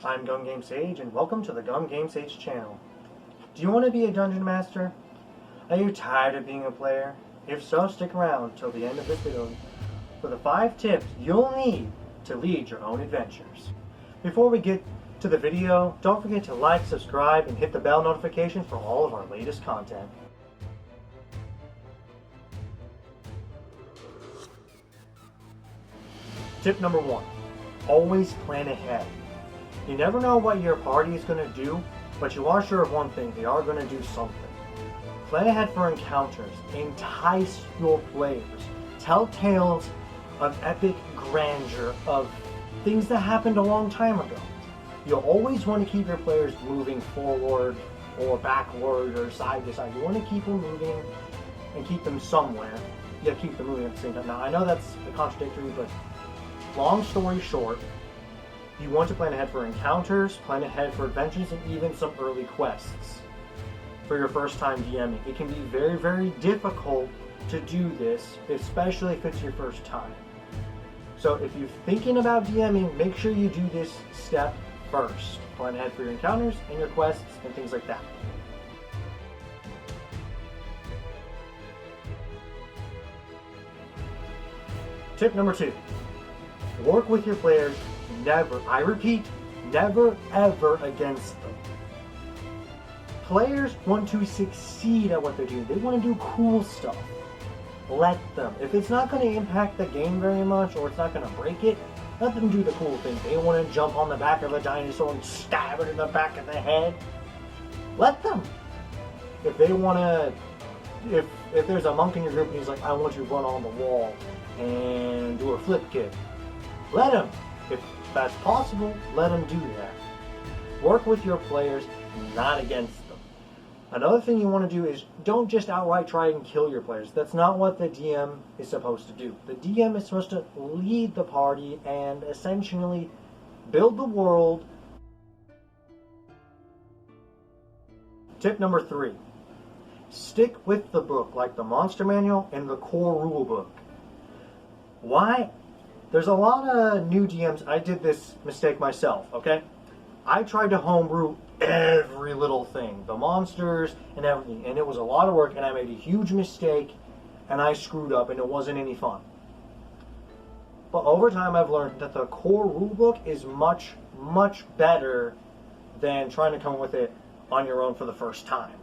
I'm GumGameSage, and welcome to the GumGameSage channel. Do you want to be a dungeon master? Are you tired of being a player? If so, stick around till the end of this video for the 5 tips you'll need to lead your own adventures. Before we get to the video, don't forget to like, subscribe, and hit the bell notification for all of our latest content. Tip number 1. Always plan ahead. You never know what your party is going to do, but you are sure of one thing: they are going to do something. Plan ahead for encounters. Entice your players. Tell tales of epic grandeur, of things that happened a long time ago. You'll always want to keep your players moving forward or backward or side to side. You want to keep them moving and keep them somewhere. You have to keep them moving at the same time. Now, I know that's contradictory, but long story short, you want to plan ahead for encounters, plan ahead for adventures, and even some early quests for your first time DMing. It can be very, very difficult to do this, especially if it's your first time. So if you're thinking about DMing, make sure you do this step first. Plan ahead for your encounters and your quests and things like that. Tip number 2. Work with your players. Never, I repeat, never ever against them. Players want to succeed at what they're doing. They want to do cool stuff. Let them. If it's not going to impact the game very much, or it's not going to break it, let them do the cool thing. They want to jump on the back of a dinosaur and stab it in the back of the head. Let them. If they want to, if there's a monk in your group and he's like, I want you to run on the wall and do a flip kick, let him. If that's possible, let them do that. Work with your players, not against them. Another thing you want to do is don't just outright try and kill your players. That's not what the DM is supposed to do. The DM is supposed to lead the party and essentially build the world. Tip number 3. Stick with the book, like the monster manual and the core rule book. Why? There's a lot of new DMs. I did this mistake myself, okay? I tried to homebrew every little thing, the monsters and everything, and it was a lot of work, and I made a huge mistake, and I screwed up, and it wasn't any fun. But over time, I've learned that the core rulebook is much, much better than trying to come up with it on your own for the first time.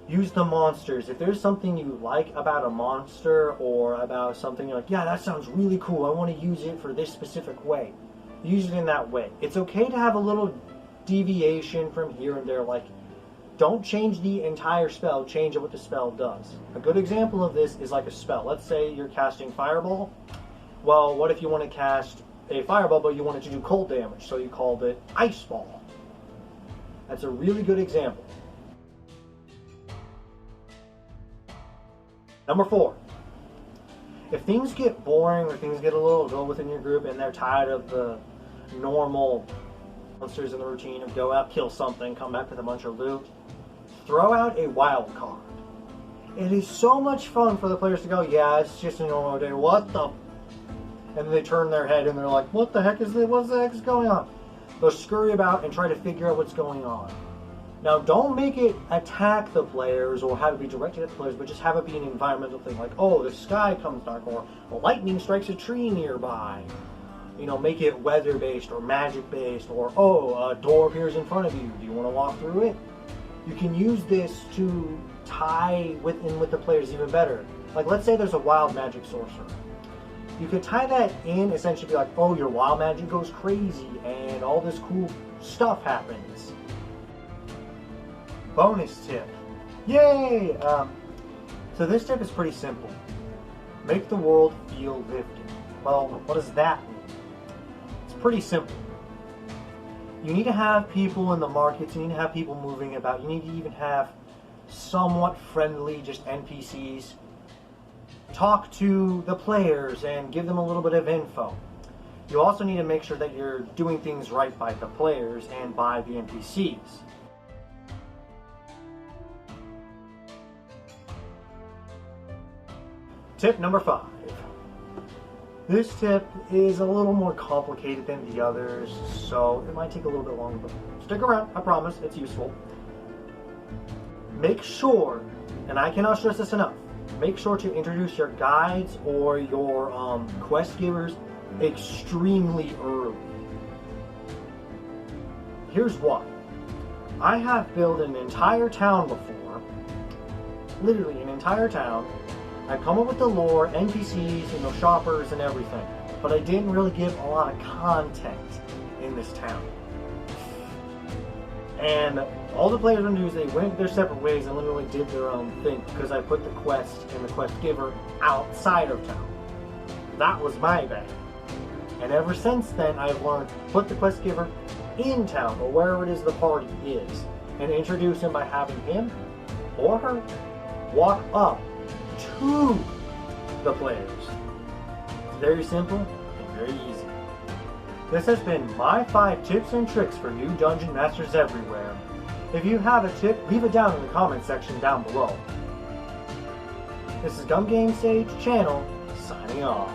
Use the monsters. If there's something you like about a monster or about something you're like, yeah, that sounds really cool, I want to use it for this specific way, use it in that way. It's okay to have a little deviation from here and there, like don't change the entire spell, change what the spell does. A good example of this is like a spell. Let's say you're casting Fireball. Well, what if you want to cast a Fireball but you want it to do cold damage, so you called it Ice Ball? That's a really good example. Number 4, if things get boring or things get a little dull within your group and they're tired of the normal monsters in the routine of go out, kill something, come back with a bunch of loot, throw out a wild card. It is so much fun for the players to go, yeah, it's just a normal day, what the? And then they turn their head and they're like, what the heck is this? What the heck is going on? They'll scurry about and try to figure out what's going on. Now, don't make it attack the players or have it be directed at the players, but just have it be an environmental thing, like, oh, the sky comes dark, or lightning strikes a tree nearby. You know, make it weather-based or magic-based, or, oh, a door appears in front of you. Do you want to walk through it? You can use this to tie in with the players even better. Like, let's say there's a wild magic sorcerer. You could tie that in, essentially be like, oh, your wild magic goes crazy, and all this cool stuff happens. Bonus tip. Yay! So this tip is pretty simple. Make the world feel lived in. Well, what does that mean? It's pretty simple. You need to have people in the markets, you need to have people moving about, you need to even have somewhat friendly, just NPCs. Talk to the players and give them a little bit of info. You also need to make sure that you're doing things right by the players and by the NPCs. Tip number 5. This tip is a little more complicated than the others, so it might take a little bit longer, but stick around, I promise, it's useful. Make sure, and I cannot stress this enough, make sure to introduce your guides or your quest givers extremely early. Here's why. I have built an entire town before, literally an entire town. I come up with the lore, NPCs, shoppers and everything, but I didn't really give a lot of content in this town. And all the players would do is they went their separate ways and literally did their own thing because I put the quest and the quest giver outside of town. That was my bad. And ever since then, I've learned to put the quest giver in town, or wherever it is the party is, and introduce him by having him or her walk up to the players. It's very simple and very easy. This has been my 5 tips and tricks for new Dungeon Masters everywhere. If you have a tip, leave it down in the comment section down below. This is GumGameSage channel, signing off.